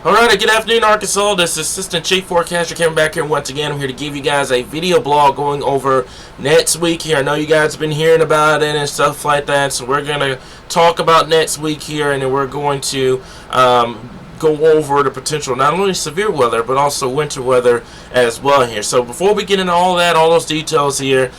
Alright, good afternoon, Arkansas. This is Assistant Chief Forecaster Kevin back here once again. I'm here to give you guys a video blog going over next week here. I know you guys have been hearing about it and stuff like that, so we're going to talk about next week here, and then we're going to go over the potential not only severe weather but also winter weather as well here. So before we get into all that, all those details here,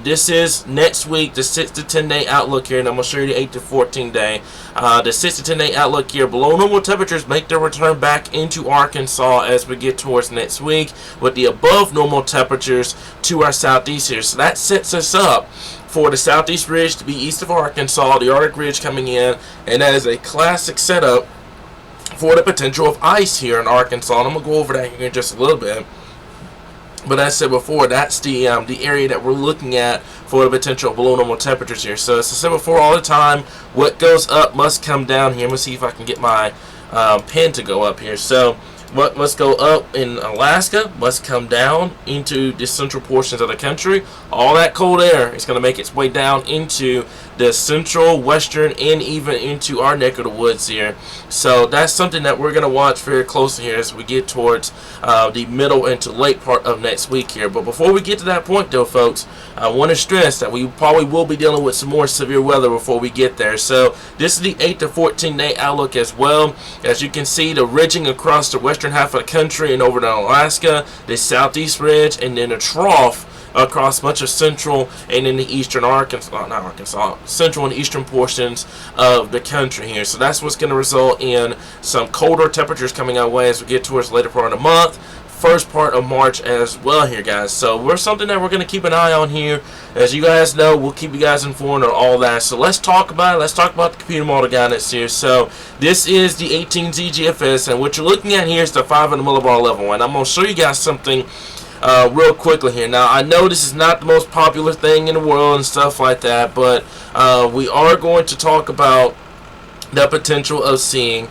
this is next week, the 6 to 10 day outlook here, and I'm going to show you the 8 to 14 day. The 6 to 10 day outlook here, below normal temperatures make their return back into Arkansas as we get towards next week, with the above normal temperatures to our southeast here. So that sets us up for the southeast ridge to be east of Arkansas, the Arctic Ridge coming in, and that is a classic setup for the potential of ice here in Arkansas. And I'm going to go over that here in just a little bit. But as I said before, that's the area that we're looking at for the potential below normal temperatures here. So as I said before all the time, what goes up must come down here. I'm going to see if I can get my pen to go up here. So what must go up in Alaska must come down into the central portions of the country. All that cold air is going to make its way down into the central, western, and even into our neck of the woods here. So that's something that we're going to watch very closely here as we get towards the middle into late part of next week here. But before we get to that point though, folks, I want to stress that we probably will be dealing with some more severe weather before we get there. So this is the 8 to 14 day outlook as well. As you can see, the ridging across the western half of the country and over to Alaska, the southeast ridge, and then a trough across much of central and in the eastern central and eastern portions of the country here. So that's what's going to result in some colder temperatures coming our way as we get towards the later part of the month, first part of March as well here, guys. So we're something that we're going to keep an eye on here. As you guys know, we'll keep you guys informed on all that. So let's talk about it. Let's talk about the computer model guidance here. So this is the 18Z GFS, and what you're looking at here is the 500 millibar level, and I'm going to show you guys something real quickly here. Now, I know this is not the most popular thing in the world and stuff like that, but we are going to talk about the potential of seeing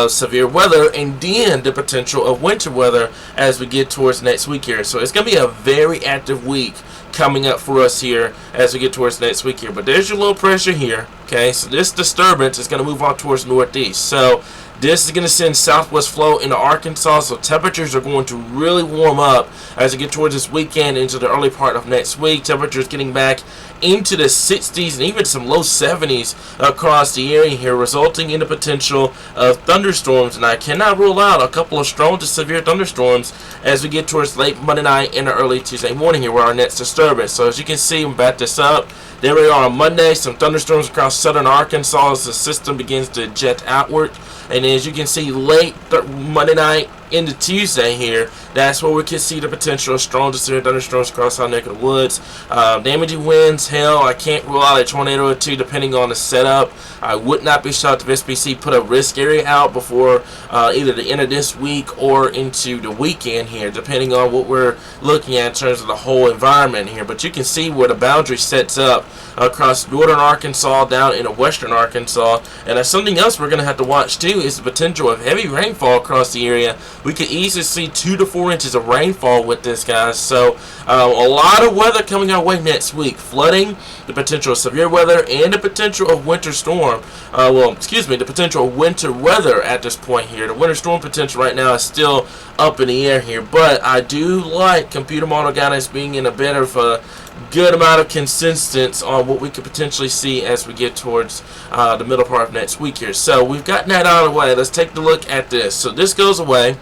severe weather and then the potential of winter weather as we get towards next week here. So it's going to be a very active week coming up for us here as we get towards next week here. But there's your low pressure here. Okay, so this disturbance is going to move on towards northeast. So this is going to send southwest flow into Arkansas, so temperatures are going to really warm up as we get towards this weekend into the early part of next week. Temperatures getting back into the 60s and even some low 70s across the area here, resulting in the potential of thunderstorms. And I cannot rule out a couple of strong to severe thunderstorms as we get towards late Monday night and early Tuesday morning here, where our next disturbance. So as you can see, we'll back this up. There we are on Monday, some thunderstorms across southern Arkansas as the system begins to jet outward. And as you can see, late Monday night into Tuesday here, that's where we can see the potential of strong to severe thunderstorms across our neck of the woods. Damaging winds, hell, I can't rule out a tornado or two depending on the setup. I would not be shocked if SPC put a risk area out before either the end of this week or into the weekend here, depending on what we're looking at in terms of the whole environment here. But you can see where the boundary sets up across northern Arkansas down into western Arkansas. And that's something else we're going to have to watch too, is the potential of heavy rainfall across the area. We could easily see 2 to 4 inches of rainfall with this, guys. So a lot of weather coming our way next week. Flooding, the potential of severe weather, and the potential of winter storm. The potential of winter weather at this point here. The winter storm potential right now is still up in the air here. But I do like computer model guidance being in a bit of a good amount of consistency on what we could potentially see as we get towards the middle part of next week here. So we've gotten that out of the way. Let's take a look at this. So this goes away.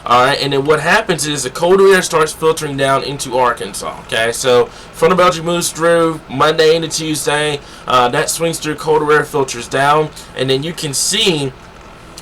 Alright, and then what happens is the colder air starts filtering down into Arkansas. Okay, so front of Belgium moves through Monday into Tuesday. That swings through, colder air filters down, and then you can see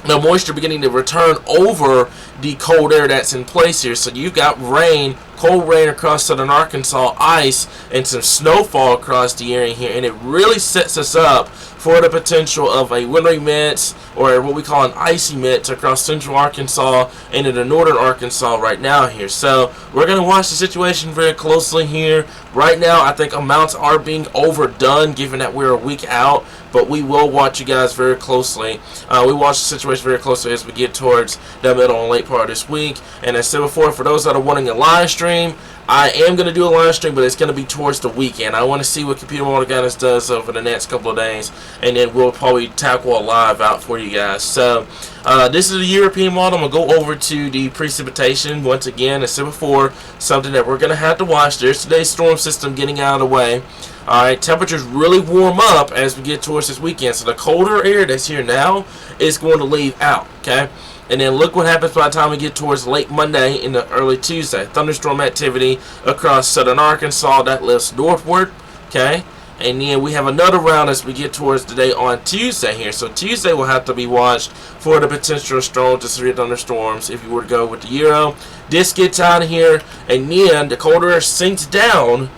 the moisture beginning to return over the cold air that's in place here. So you've got rain, cold rain across southern Arkansas, ice, and some snowfall across the area here, and it really sets us up for the potential of a wintry mix, or what we call an icy mix, across central Arkansas and into northern Arkansas right now here. So we're going to watch the situation very closely here. Right now, I think amounts are being overdone given that we're a week out, but we will watch you guys very closely. We watch the situation very closely as we get towards the middle and late part of this week. And as I said before, for those that are wanting a live stream, stream. I am going to do a live stream, but it's going to be towards the weekend. I want to see what Computer Model Guidance does over the next couple of days, and then we'll probably tackle a live out for you guys. So, this is the European model. I'm going to go over to the precipitation. Once again, as I said before, something that we're going to have to watch. There's today's storm system getting out of the way. Alright, temperatures really warm up as we get towards this weekend. So the colder air that's here now is going to leave out, okay? And then look what happens by the time we get towards late Monday into early Tuesday. Thunderstorm activity across southern Arkansas that lifts northward, okay? And then we have another round as we get towards the day on Tuesday here. So Tuesday will have to be watched for the potential of strong to severe thunderstorms if you were to go with the Euro. This gets out of here, and then the colder air sinks down,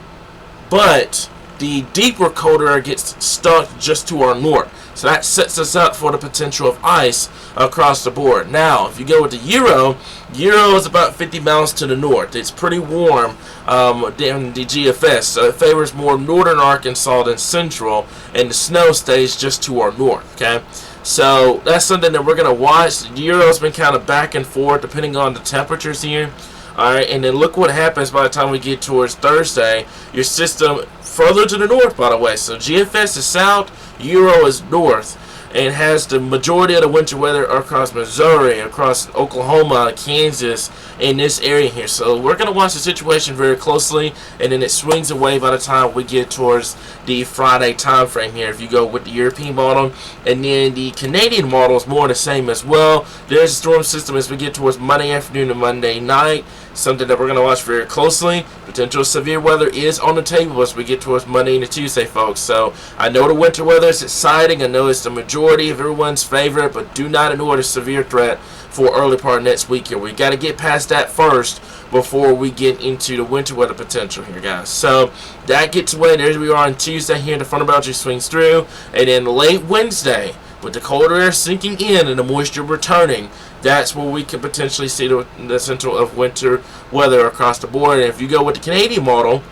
but the deeper colder air gets stuck just to our north. So that sets us up for the potential of ice across the board. Now, if you go with the Euro is about 50 miles to the north. It's pretty warm down the GFS, so it favors more northern Arkansas than central, and the snow stays just to our north, okay? So that's something that we're going to watch. The Euro's been kind of back and forth depending on the temperatures here. Alright, and then look what happens by the time we get towards Thursday. Your system further to the north, by the way. So GFS is south, Euro is north, and has the majority of the winter weather across Missouri, across Oklahoma, Kansas, in this area here. So we're going to watch the situation very closely, and then it swings away by the time we get towards the Friday time frame here if you go with the European model. And then the Canadian model is more the same as well. There's a storm system as we get towards Monday afternoon and Monday night. Something that we're going to watch very closely. Potential severe weather is on the table as we get towards Monday and Tuesday, folks. So I know the winter weather is exciting. I know it's the majority of everyone's favorite, but do not ignore the severe threat for early part of next week here. We got to get past that first before we get into the winter weather potential here, guys. So that gets away. There we are on Tuesday here. The front boundary swings through, and then late Wednesday, with the colder air sinking in and the moisture returning, that's where we could potentially see the central of winter weather across the board. And if you go with the Canadian model,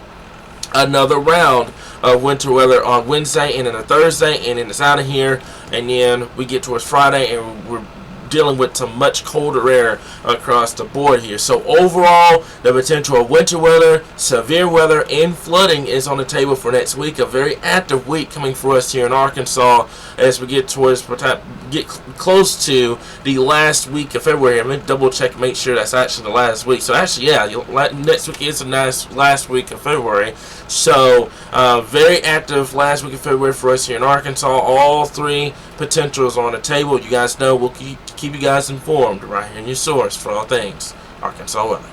another round of winter weather on Wednesday and then a Thursday, and then it's out of here. And then we get towards Friday, and we're dealing with some much colder air across the board here. So overall, the potential of winter weather, severe weather, and flooding is on the table for next week. A very active week coming for us here in Arkansas as we get towards close to the last week of February. I'm going to double check, make sure that's actually the last week. So actually, yeah, next week is the last week of February. So very active last week of February for us here in Arkansas. All three potentials on the table. You guys know we'll keep you guys informed right here in your source for all things Arkansas weather.